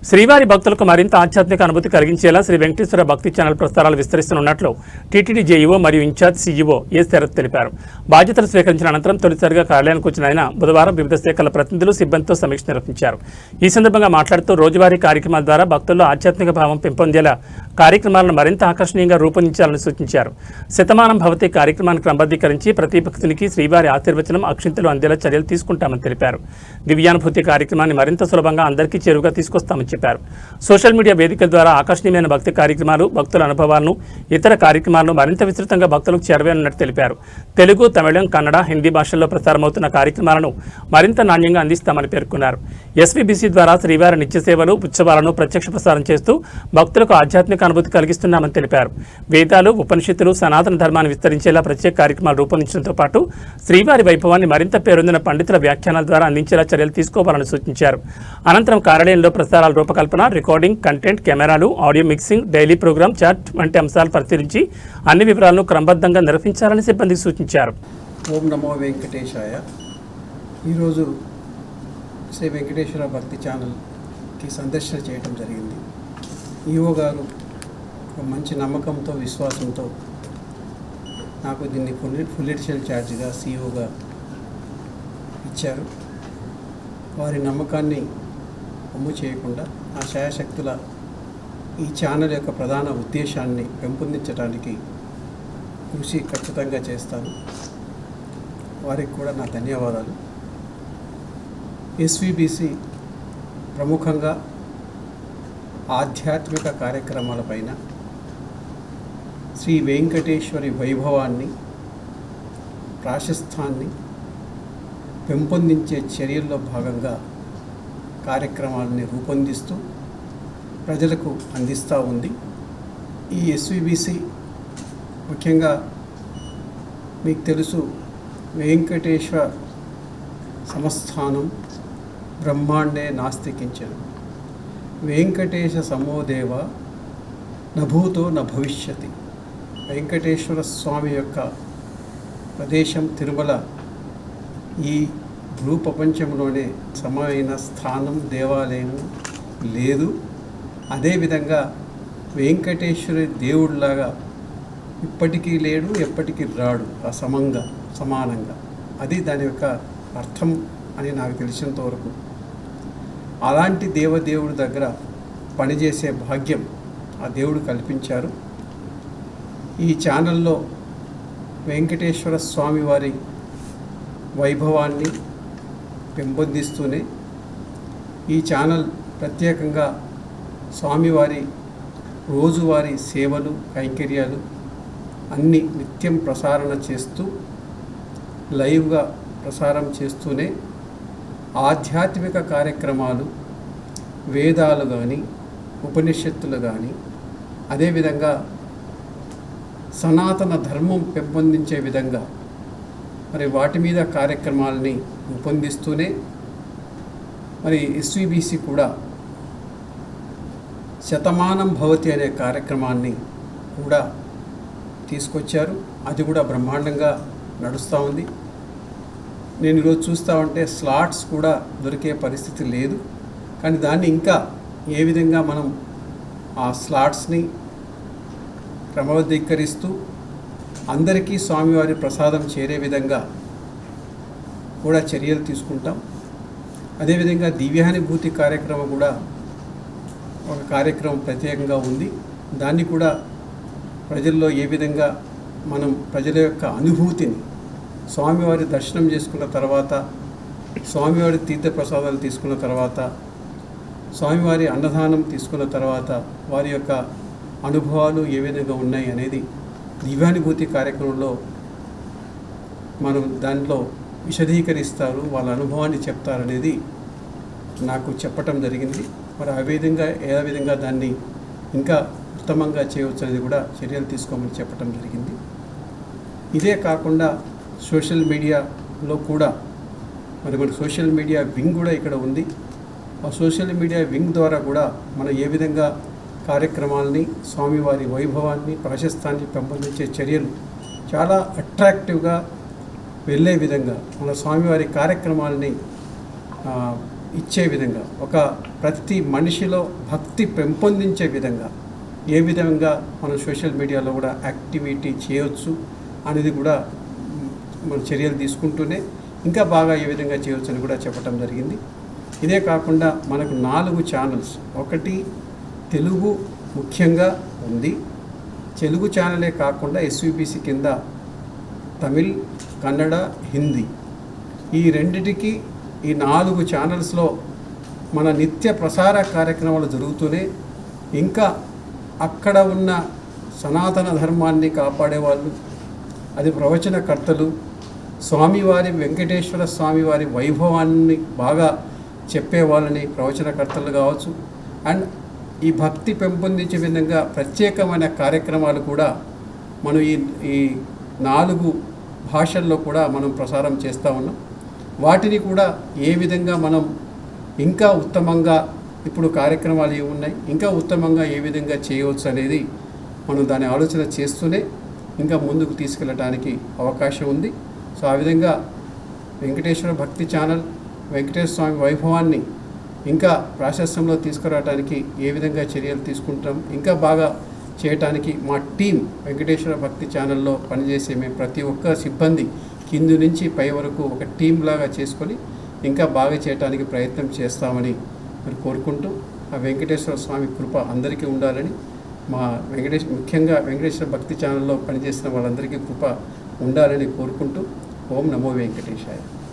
శ్రీవారి భక్తులకు మరింత ఆధ్యాత్మిక అనుభూతి కలిగించేలా శ్రీ వెంకటేశ్వర భక్తి ఛానల్ ప్రసారాలు విస్తరిస్తున్నట్లు టీటీడీ జేఈఓ మరియు ఇన్ఛార్జ్ సీఈఓ ఏ శరత్ తెలిపారు. బాధ్యతలు స్వీకరించిన అనంతరం తొలిసారిగా కార్యాలయానికి వచ్చిన ఆయన బుధవారం వివిధ శాఖల ప్రతినిధులు సిబ్బందితో సమీక్ష నిర్వహించారు. ఈ సందర్భంగా మాట్లాడుతూ రోజువారీ కార్యక్రమాల ద్వారా భక్తుల్లో ఆధ్యాత్మిక భావం పెంపొందేలా కార్యక్రమాలను మరింత ఆకర్షణీయంగా రూపొందించాలని సూచించారు. శతమానం భవతి కార్యక్రమాన్ని క్రమబద్ధీకరించి ప్రతి భక్తునికి శ్రీవారి ఆశీర్వచనం అక్షింతలు అందేలా చర్యలు తీసుకుంటామని తెలిపారు. దివ్యానుభూతి కార్యక్రమాన్ని మరింత సులభంగా అందరికీ చేరువుగా తీసుకొస్తామని చెప్పారు. సోషల్ మీడియా వేదికల ద్వారా ఆకర్షణీయమైన భక్తి కార్యక్రమాలు, భక్తుల అనుభవాలను, ఇతర కార్యక్రమాలను మరింత విస్తృతంగా భక్తులకు చేరవేయనున్నట్టు తెలిపారు. తెలుగు, తమిళం, కన్నడ, హిందీ భాషల్లో ప్రసారమవుతున్న కార్యక్రమాలను మరింత నాణ్యంగా అందిస్తామని పేర్కొన్నారు. ఎస్వీబీసీ ద్వారా శ్రీవారి నిత్య సేవలు, ఉత్సవాలను ప్రత్యక్ష ప్రసారం చేస్తూ భక్తులకు ఆధ్యాత్మిక అనుభూతి కలిగిస్తున్నామని తెలిపారు. వేదాలు, ఉపనిషత్తులు, సనాతన ధర్మాన్ని విస్తరించేలా ప్రత్యేక కార్యక్రమాలు రూపొందించడంతో పాటు శ్రీవారి వైభవాన్ని మరింత పేరొందిన పండితుల వ్యాఖ్యానాల ద్వారా అందించేలా చర్యలు తీసుకోవాలని సూచించారు. అనంతరం కార్యాలయంలో ప్రసారాల రూపకల్పన, రికార్డింగ్, కంటెంట్, కెమెరాలు, audio mixing, daily program, chat వంటి అంశాలు పరిశీలించి అన్ని వివరాలను క్రమబద్ధంగా నిర్వహించాలని సిబ్బందికి సూచించారు. ఓం నమో వెంకటేశాయ. ఈరోజు శ్రీ వెంకటేశ్వర భక్తి ఛానల్కి సందర్శన చేయడం జరిగింది. ఈఓ గారు ఒక మంచి నమ్మకంతో, విశ్వాసంతో నాకు దీన్ని ఫుల్ ఎడిషనల్ ఛార్జ్గా సిఇఓగా ఇచ్చారు. వారి నమ్మకాన్ని అమ్ము చేయకుండా ఆ శాయశక్తుల ఈ ఛానల్ యొక్క ప్రధాన ఉద్దేశాన్ని పెంపొందించడానికి కృషి ఖచ్చితంగా చేస్తాను. వారికి కూడా నా ధన్యవాదాలు. ఎస్వీబీసీ ప్రముఖంగా ఆధ్యాత్మిక కార్యక్రమాలపైన శ్రీ వెంకటేశ్వరి వైభవాన్ని, ప్రాశస్తాన్ని పెంపొందించే చర్యల్లో భాగంగా కార్యక్రమాలని రూపొందిస్తూ ప్రజలకు అందిస్తూ ఉంది. ఈ ఎస్వీబీసీ ముఖ్యంగా మీకు తెలుసు, వెంకటేశ్వర సంస్థానం బ్రహ్మాండే నాస్తి కించన, వెంకటేశ సమోదేవ నభూతో న భవిష్యతి. వెంకటేశ్వర స్వామి యొక్క ప్రదేశం తిరుమల ఈ భూ ప్రపంచంలోనే సమైన స్థానం, దేవాలయం లేదు. అదేవిధంగా వెంకటేశ్వరి దేవుడిలాగా ఇప్పటికీ లేడు, ఎప్పటికీ రాడు, సమానంగా. అది దాని యొక్క అర్థం అని నాకు తెలిసినంత వరకు. అలాంటి దేవదేవుడి దగ్గర పనిచేసే భాగ్యం ఆ దేవుడు కల్పించారు. ఈ ఛానల్లో వెంకటేశ్వర స్వామి వారి వైభవాన్ని పెంపొందిస్తూనే ఈ ఛానల్ ప్రత్యేకంగా స్వామివారి రోజువారీ సేవలు, కైంకర్యాలు అన్నీ నిత్యం ప్రసారణ చేస్తూ, లైవ్గా ప్రసారం చేస్తూనే ఆధ్యాత్మిక కార్యక్రమాలు, వేదాలు కానీ, ఉపనిషత్తులు కానీ, అదేవిధంగా సనాతన ధర్మం పెంపొందించే విధంగా మరి వాటి మీద కార్యక్రమాలని రూపొందిస్తూనే మరి ఎస్వీబీసీ కూడా శతమానం భవతి అనే కార్యక్రమాన్ని కూడా తీసుకొచ్చారు. అది కూడా బ్రహ్మాండంగా నడుస్తూ ఉంది. నేను ఈరోజు చూస్తూ ఉంటే స్లాట్స్ కూడా దొరికే పరిస్థితి లేదు. కానీ దాన్ని ఇంకా ఏ విధంగా మనం ఆ స్లాట్స్ని క్రమబద్ధీకరిస్తూ అందరికీ స్వామివారి ప్రసాదం చేరే విధంగా కూడా చర్యలు తీసుకుంటాం. అదేవిధంగా దివ్యానుభూతి కార్యక్రమం కూడా ఒక కార్యక్రమం ప్రత్యేకంగా ఉంది. దాన్ని కూడా ప్రజల్లో ఏ విధంగా మనం ప్రజల యొక్క అనుభూతిని, స్వామివారి దర్శనం చేసుకున్న తర్వాత, స్వామివారి తీర్థప్రసాదాలు తీసుకున్న తర్వాత, స్వామివారి అన్నదానం తీసుకున్న తర్వాత వారి యొక్క అనుభవాలు ఏ విధంగా ఉన్నాయి అనేది దివ్యానుభూతి కార్యక్రమంలో మనం దాంట్లో విశదీకరిస్తారు, వాళ్ళ అనుభవాన్ని చెప్తారనేది నాకు చెప్పటం జరిగింది. మరి ఏ విధంగా దాన్ని ఇంకా ఉత్తమంగా చేయవచ్చు అనేది కూడా చర్యలు తీసుకోమని చెప్పటం జరిగింది. ఇదే కాకుండా సోషల్ మీడియాలో కూడా మన సోషల్ మీడియా వింగ్ కూడా ఇక్కడ ఉంది. ఆ సోషల్ మీడియా వింగ్ ద్వారా కూడా మనం ఏ విధంగా కార్యక్రమాలని, స్వామివారి వైభవాన్ని, ప్రాశస్తాన్ని పెంపొందించే చర్యలు చాలా అట్రాక్టివ్గా వెళ్ళే విధంగా మన స్వామివారి కార్యక్రమాలని ఇచ్చే విధంగా, ఒక ప్రతి మనిషిలో భక్తి పెంపొందించే విధంగా ఏ విధంగా మనం సోషల్ మీడియాలో కూడా యాక్టివిటీ చేయవచ్చు అనేది కూడా మన చర్యలు తీసుకుంటూనే ఇంకా బాగా ఏ విధంగా చేయవచ్చు అని కూడా చెప్పడం జరిగింది. ఇదే కాకుండా మనకు 4 ఛానల్స్, ఒకటి తెలుగు ముఖ్యంగా ఉంది. తెలుగు ఛానలే కాకుండా ఎస్విబిసి కింద తమిళ్, కన్నడ, హిందీ ఈ రెండిటికి ఈ 4 ఛానల్స్లో మన నిత్య ప్రసార కార్యక్రమాలు జరుగుతూనే ఇంకా అక్కడ ఉన్న సనాతన ధర్మాన్ని కాపాడేవాళ్ళు, అది ప్రవచనకర్తలు, స్వామివారి వెంకటేశ్వర స్వామివారి వైభవాన్ని బాగా చెప్పేవాళ్ళని ప్రవచనకర్తలు కావచ్చు, అండ్ ఈ భక్తి పెంపొందించే విధంగా ప్రత్యేకమైన కార్యక్రమాలు కూడా మనం ఈ 4 భాషల్లో కూడా మనం ప్రసారం చేస్తూ ఉన్నాం. వాటిని కూడా ఏ విధంగా మనం ఇంకా ఉత్తమంగా, ఇప్పుడు కార్యక్రమాలు ఏమున్నాయి, ఇంకా ఉత్తమంగా ఏ విధంగా చేయవచ్చు అనేది మనం దాని ఆలోచన చేస్తూనే ఇంకా ముందుకు తీసుకెళ్ళడానికి అవకాశం ఉంది. సో ఆ విధంగా వెంకటేశ్వర భక్తి ఛానల్ వెంకటేశ్వర స్వామి వైభవాన్ని ఇంకా ప్రాశస్త్యంలో తీసుకురావడానికి ఏ విధంగా చర్యలు తీసుకుంటాం, ఇంకా బాగా చేయటానికి మా టీం వెంకటేశ్వర భక్తి ఛానల్లో పనిచేసే మేము ప్రతి ఒక్క సిబ్బంది కింది నుంచి పై వరకు ఒక టీం లాగా చేసుకొని ఇంకా బాగా చేయడానికి ప్రయత్నం చేస్తామని మరి కోరుకుంటూ, ఆ వెంకటేశ్వర స్వామి కృప అందరికీ ఉండాలని, మా ముఖ్యంగా వెంకటేశ్వర భక్తి ఛానల్లో పనిచేసిన వాళ్ళందరికీ కృప ఉండాలని కోరుకుంటూ, ఓం నమో వెంకటేశాయ.